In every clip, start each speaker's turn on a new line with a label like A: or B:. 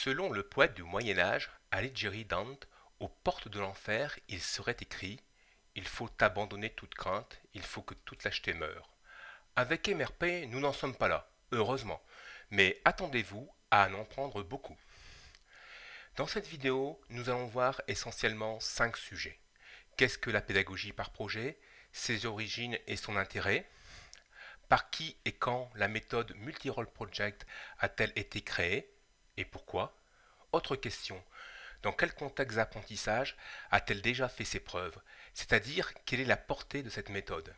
A: Selon le poète du Moyen Âge, Alighieri Dante, aux portes de l'enfer, il serait écrit: il faut abandonner toute crainte, il faut que toute lâcheté meure. Avec MRP, nous n'en sommes pas là, heureusement, mais attendez-vous à en prendre beaucoup. Dans cette vidéo, nous allons voir essentiellement 5 sujets. Qu'est-ce que la pédagogie par projet? Ses origines et son intérêt? Par qui et quand la méthode Multi-Role Project a-t-elle été créée? Et pourquoi? Autre question, dans quel contexte d'apprentissage a-t-elle déjà fait ses preuves? C'est-à-dire, quelle est la portée de cette méthode?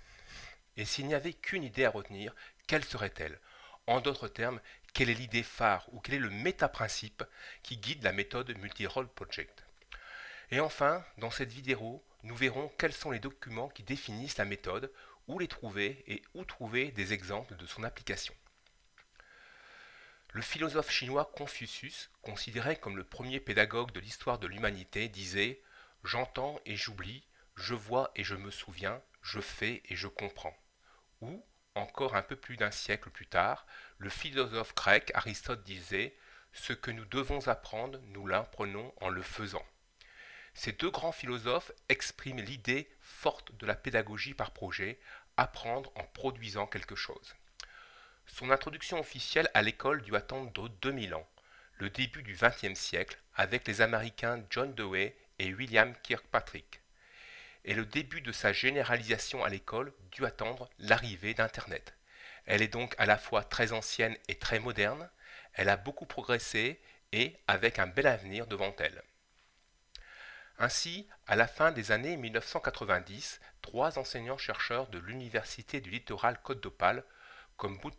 A: Et s'il n'y avait qu'une idée à retenir, quelle serait-elle? En d'autres termes, quelle est l'idée phare ou quel est le méta-principe qui guide la méthode Multi-Role Project? Et enfin, dans cette vidéo, nous verrons quels sont les documents qui définissent la méthode, où les trouver et où trouver des exemples de son application. Le philosophe chinois Confucius, considéré comme le premier pédagogue de l'histoire de l'humanité, disait: j'entends et j'oublie, je vois et je me souviens, je fais et je comprends. Ou, encore un peu plus d'un siècle plus tard, le philosophe grec Aristote disait: ce que nous devons apprendre, nous l'apprenons en le faisant. Ces deux grands philosophes expriment l'idée forte de la pédagogie par projet, apprendre en produisant quelque chose. Son introduction officielle à l'école dut attendre 2000 ans, le début du XXe siècle, avec les Américains John Dewey et William Kirkpatrick. Et le début de sa généralisation à l'école dut attendre l'arrivée d'Internet. Elle est donc à la fois très ancienne et très moderne, elle a beaucoup progressé et avec un bel avenir devant elle. Ainsi, à la fin des années 1990, 3 enseignants-chercheurs de l'Université du littoral Côte d'Opale, comme beaucoup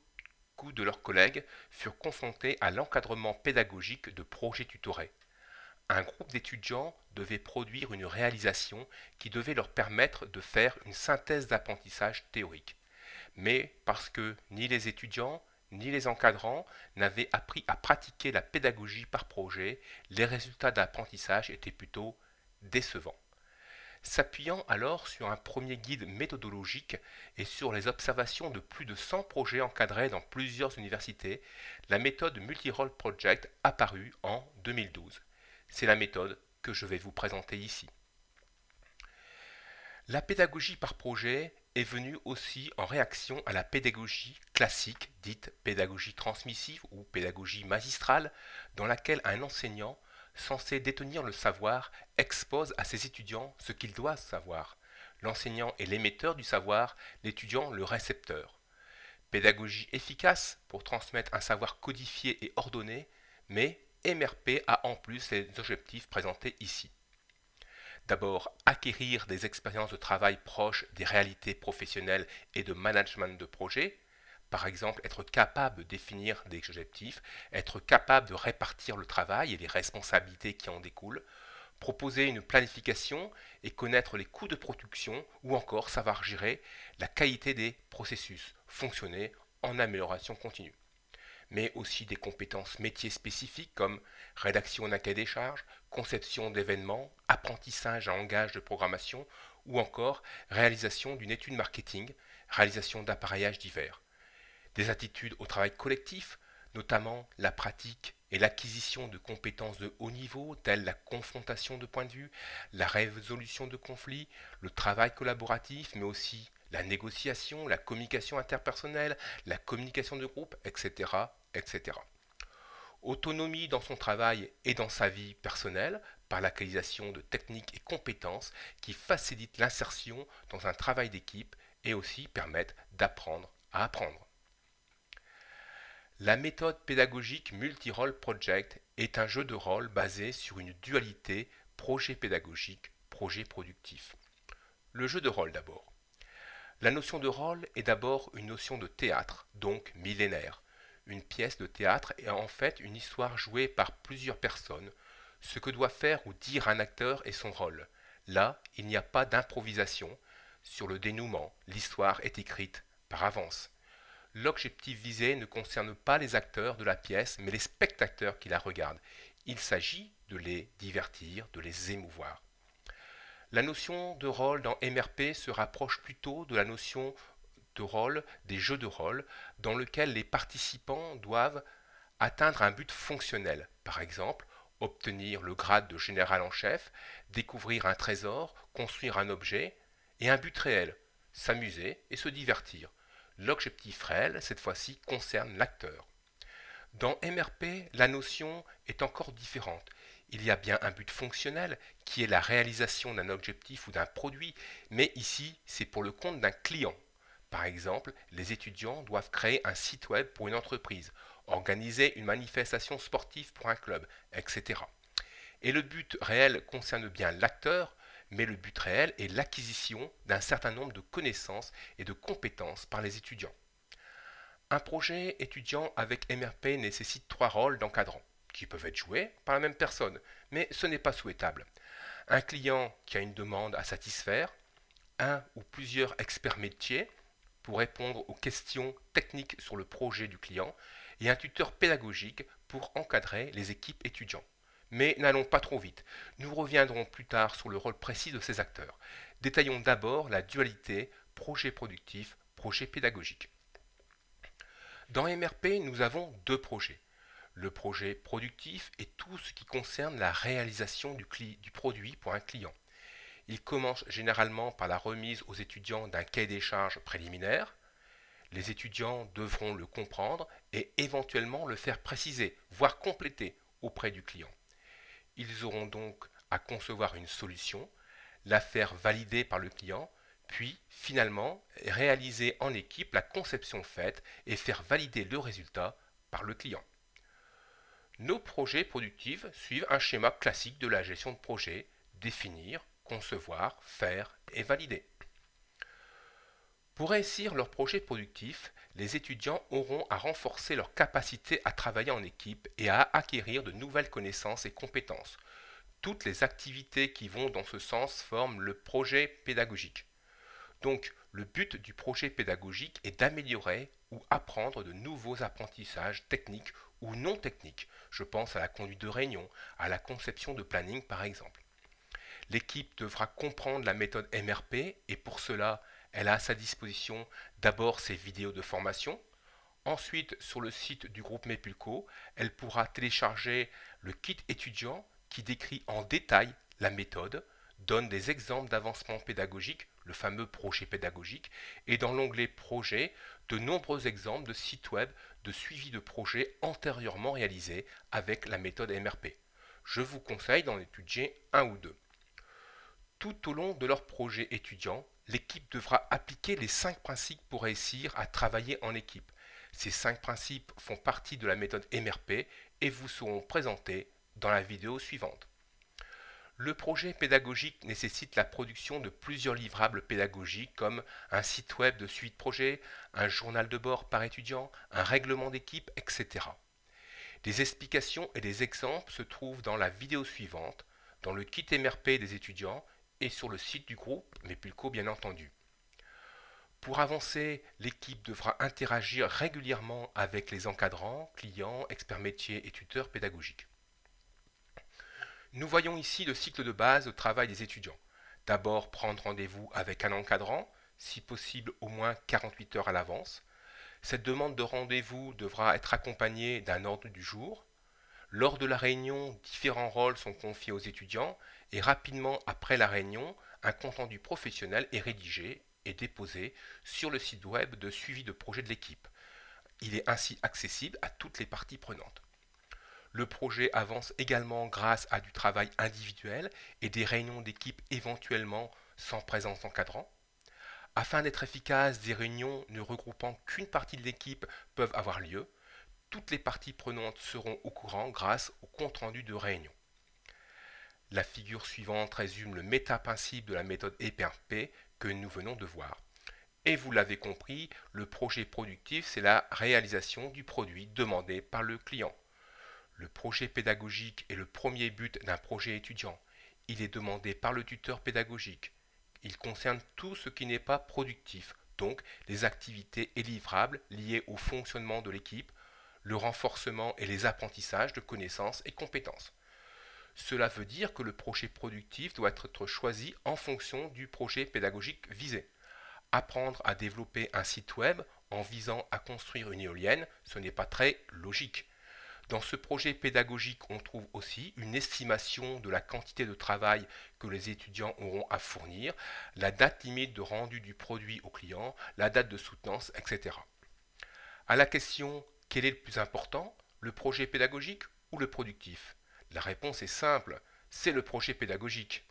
A: de leurs collègues, furent confrontés à l'encadrement pédagogique de projets tutorés. Un groupe d'étudiants devait produire une réalisation qui devait leur permettre de faire une synthèse d'apprentissage théorique. Mais parce que ni les étudiants ni les encadrants n'avaient appris à pratiquer la pédagogie par projet, les résultats d'apprentissage étaient plutôt décevants. S'appuyant alors sur un premier guide méthodologique et sur les observations de plus de 100 projets encadrés dans plusieurs universités, la méthode Multi-Role Project apparut en 2012. C'est la méthode que je vais vous présenter ici. La pédagogie par projet est venue aussi en réaction à la pédagogie classique, dite pédagogie transmissive ou pédagogie magistrale, dans laquelle un enseignant, censé détenir le savoir, expose à ses étudiants ce qu'ils doivent savoir. L'enseignant est l'émetteur du savoir, l'étudiant le récepteur. Pédagogie efficace pour transmettre un savoir codifié et ordonné, mais MRP a en plus les objectifs présentés ici. D'abord, acquérir des expériences de travail proches des réalités professionnelles et de management de projet. Par exemple, être capable de définir des objectifs, être capable de répartir le travail et les responsabilités qui en découlent, proposer une planification et connaître les coûts de production ou encore savoir gérer la qualité des processus, fonctionner en amélioration continue. Mais aussi des compétences métiers spécifiques comme rédaction d'un cahier des charges, conception d'événements, apprentissage en langage de programmation ou encore réalisation d'une étude marketing, réalisation d'appareillages divers. Des attitudes au travail collectif, notamment la pratique et l'acquisition de compétences de haut niveau telles la confrontation de points de vue, la résolution de conflits, le travail collaboratif, mais aussi la négociation, la communication interpersonnelle, la communication de groupe, etc., etc. Autonomie dans son travail et dans sa vie personnelle par l'acquisition de techniques et compétences qui facilitent l'insertion dans un travail d'équipe et aussi permettent d'apprendre à apprendre. La méthode pédagogique Multi-Role Project est un jeu de rôle basé sur une dualité projet pédagogique, projet productif. Le jeu de rôle d'abord. La notion de rôle est d'abord une notion de théâtre, donc millénaire. Une pièce de théâtre est en fait une histoire jouée par plusieurs personnes, ce que doit faire ou dire un acteur est son rôle. Là, il n'y a pas d'improvisation. Sur le dénouement, l'histoire est écrite par avance. L'objectif visé ne concerne pas les acteurs de la pièce, mais les spectateurs qui la regardent. Il s'agit de les divertir, de les émouvoir. La notion de rôle dans MRP se rapproche plutôt de la notion de rôle des jeux de rôle, dans lequel les participants doivent atteindre un but fonctionnel, par exemple obtenir le grade de général en chef, découvrir un trésor, construire un objet, et un but réel, s'amuser et se divertir. L'objectif réel, cette fois-ci, concerne l'acteur. Dans MRP, la notion est encore différente. Il y a bien un but fonctionnel, qui est la réalisation d'un objectif ou d'un produit, mais ici, c'est pour le compte d'un client. Par exemple, les étudiants doivent créer un site web pour une entreprise, organiser une manifestation sportive pour un club, etc. Et le but réel concerne bien l'acteur, mais le but réel est l'acquisition d'un certain nombre de connaissances et de compétences par les étudiants. Un projet étudiant avec MRP nécessite 3 rôles d'encadrant, qui peuvent être joués par la même personne, mais ce n'est pas souhaitable. Un client qui a une demande à satisfaire, un ou plusieurs experts métiers pour répondre aux questions techniques sur le projet du client, et un tuteur pédagogique pour encadrer les équipes étudiants. Mais n'allons pas trop vite, nous reviendrons plus tard sur le rôle précis de ces acteurs. Détaillons d'abord la dualité projet productif, projet pédagogique. Dans MRP, nous avons 2 projets. Le projet productif est tout ce qui concerne la réalisation du produit pour un client. Il commence généralement par la remise aux étudiants d'un cahier des charges préliminaire. Les étudiants devront le comprendre et éventuellement le faire préciser, voire compléter auprès du client. Ils auront donc à concevoir une solution, la faire valider par le client, puis finalement réaliser en équipe la conception faite et faire valider le résultat par le client. Nos projets productifs suivent un schéma classique de la gestion de projet: définir, concevoir, faire et valider. Pour réussir leur projet productif, les étudiants auront à renforcer leur capacité à travailler en équipe et à acquérir de nouvelles connaissances et compétences. Toutes les activités qui vont dans ce sens forment le projet pédagogique. Donc, le but du projet pédagogique est d'améliorer ou apprendre de nouveaux apprentissages techniques ou non techniques. Je pense à la conduite de réunion, à la conception de planning par exemple. L'équipe devra comprendre la méthode MRP et pour cela, elle a à sa disposition d'abord ses vidéos de formation. Ensuite, sur le site du groupe Mepulco, elle pourra télécharger le kit étudiant qui décrit en détail la méthode, donne des exemples d'avancement pédagogique, le fameux projet pédagogique, et dans l'onglet Projet, de nombreux exemples de sites web de suivi de projets antérieurement réalisés avec la méthode MRP. Je vous conseille d'en étudier un ou deux. Tout au long de leur projet étudiant, l'équipe devra appliquer les 5 principes pour réussir à travailler en équipe. Ces 5 principes font partie de la méthode MRP et vous seront présentés dans la vidéo suivante. Le projet pédagogique nécessite la production de plusieurs livrables pédagogiques comme un site web de suivi de projet, un journal de bord par étudiant, un règlement d'équipe, etc. Des explications et des exemples se trouvent dans la vidéo suivante, dans le kit MRP des étudiants et sur le site du groupe Mepulco bien entendu. Pour avancer, l'équipe devra interagir régulièrement avec les encadrants, clients, experts métiers et tuteurs pédagogiques. Nous voyons ici le cycle de base de travail des étudiants. D'abord prendre rendez-vous avec un encadrant, si possible au moins 48 heures à l'avance. Cette demande de rendez-vous devra être accompagnée d'un ordre du jour. Lors de la réunion, différents rôles sont confiés aux étudiants et rapidement après la réunion, un compte-rendu professionnel est rédigé et déposé sur le site web de suivi de projet de l'équipe. Il est ainsi accessible à toutes les parties prenantes. Le projet avance également grâce à du travail individuel et des réunions d'équipe éventuellement sans présence encadrant. Afin d'être efficace, des réunions ne regroupant qu'une partie de l'équipe peuvent avoir lieu. Toutes les parties prenantes seront au courant grâce au compte-rendu de réunion. La figure suivante résume le méta-principe de la méthode MRP que nous venons de voir. Et vous l'avez compris, le projet productif, c'est la réalisation du produit demandé par le client. Le projet pédagogique est le premier but d'un projet étudiant. Il est demandé par le tuteur pédagogique. Il concerne tout ce qui n'est pas productif, donc les activités et livrables liés au fonctionnement de l'équipe, le renforcement et les apprentissages de connaissances et compétences. Cela veut dire que le projet productif doit être choisi en fonction du projet pédagogique visé. Apprendre à développer un site web en visant à construire une éolienne, ce n'est pas très logique. Dans ce projet pédagogique, on trouve aussi une estimation de la quantité de travail que les étudiants auront à fournir, la date limite de rendu du produit au client, la date de soutenance, etc. À la question « Quel est le plus important, le projet pédagogique ou le productif ?» La réponse est simple, c'est le projet pédagogique.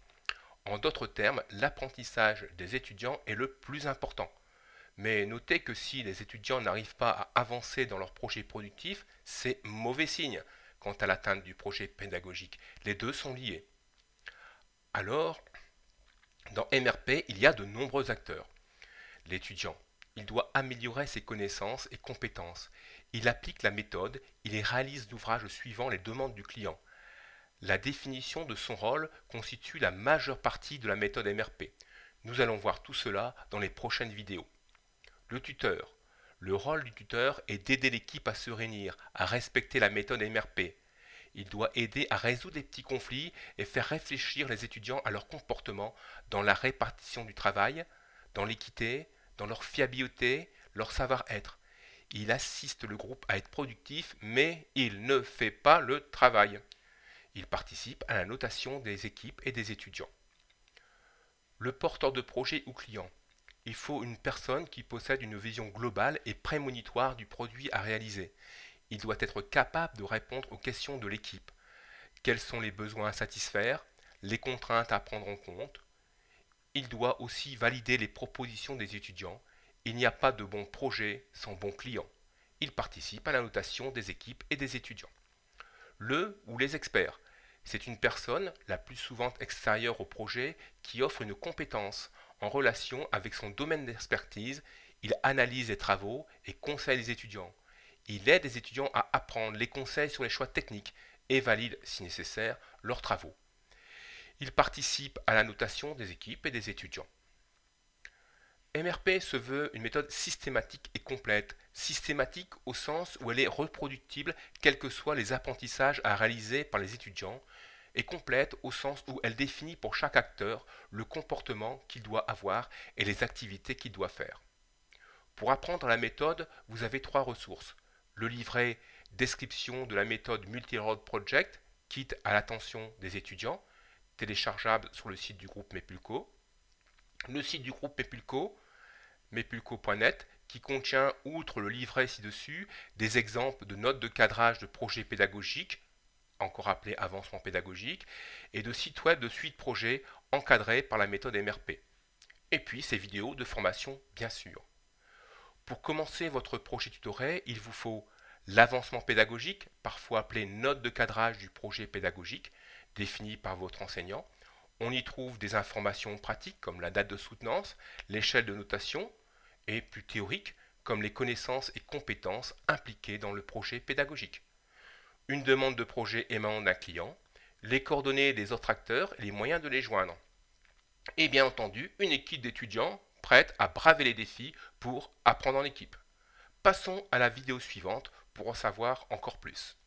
A: En d'autres termes, l'apprentissage des étudiants est le plus important. Mais notez que si les étudiants n'arrivent pas à avancer dans leur projet productif, c'est mauvais signe quant à l'atteinte du projet pédagogique. Les deux sont liés. Alors, dans MRP, il y a de nombreux acteurs. L'étudiant, il doit améliorer ses connaissances et compétences. Il applique la méthode, il réalise l'ouvrage suivant les demandes du client. La définition de son rôle constitue la majeure partie de la méthode MRP. Nous allons voir tout cela dans les prochaines vidéos. Le tuteur. Le rôle du tuteur est d'aider l'équipe à se réunir, à respecter la méthode MRP. Il doit aider à résoudre les petits conflits et faire réfléchir les étudiants à leur comportement dans la répartition du travail, dans l'équité, dans leur fiabilité, leur savoir-être. Il assiste le groupe à être productif, mais il ne fait pas le travail. Il participe à la notation des équipes et des étudiants. Le porteur de projet ou client. Il faut une personne qui possède une vision globale et prémonitoire du produit à réaliser. Il doit être capable de répondre aux questions de l'équipe. Quels sont les besoins à satisfaire, les contraintes à prendre en compte. Il doit aussi valider les propositions des étudiants. Il n'y a pas de bon projet sans bon client. Il participe à la notation des équipes et des étudiants. Le ou les experts. C'est une personne, la plus souvent extérieure au projet, qui offre une compétence en relation avec son domaine d'expertise. Il analyse les travaux et conseille les étudiants. Il aide les étudiants à apprendre, les conseils sur les choix techniques et valide, si nécessaire, leurs travaux. Il participe à la notation des équipes et des étudiants. MRP se veut une méthode systématique et complète, systématique au sens où elle est reproductible quels que soient les apprentissages à réaliser par les étudiants, et complète au sens où elle définit pour chaque acteur le comportement qu'il doit avoir et les activités qu'il doit faire. Pour apprendre la méthode, vous avez 3 ressources. Le livret Description de la méthode Multi-Road Project, kit à l'attention des étudiants, téléchargeable sur le site du groupe Mepulco. Le site du groupe Mepulco, mepulco.net, qui contient, outre le livret ci-dessus, des exemples de notes de cadrage de projets pédagogiques, encore appelés avancement pédagogique, et de sites web de suite projet encadrés par la méthode MRP. Et puis ces vidéos de formation, bien sûr. Pour commencer votre projet tutoré, il vous faut l'avancement pédagogique, parfois appelé note de cadrage du projet pédagogique, défini par votre enseignant. On y trouve des informations pratiques comme la date de soutenance, l'échelle de notation, et plus théoriques comme les connaissances et compétences impliquées dans le projet pédagogique. Une demande de projet émanant d'un client, les coordonnées des autres acteurs et les moyens de les joindre. Et bien entendu, une équipe d'étudiants prête à braver les défis pour apprendre en équipe. Passons à la vidéo suivante pour en savoir encore plus.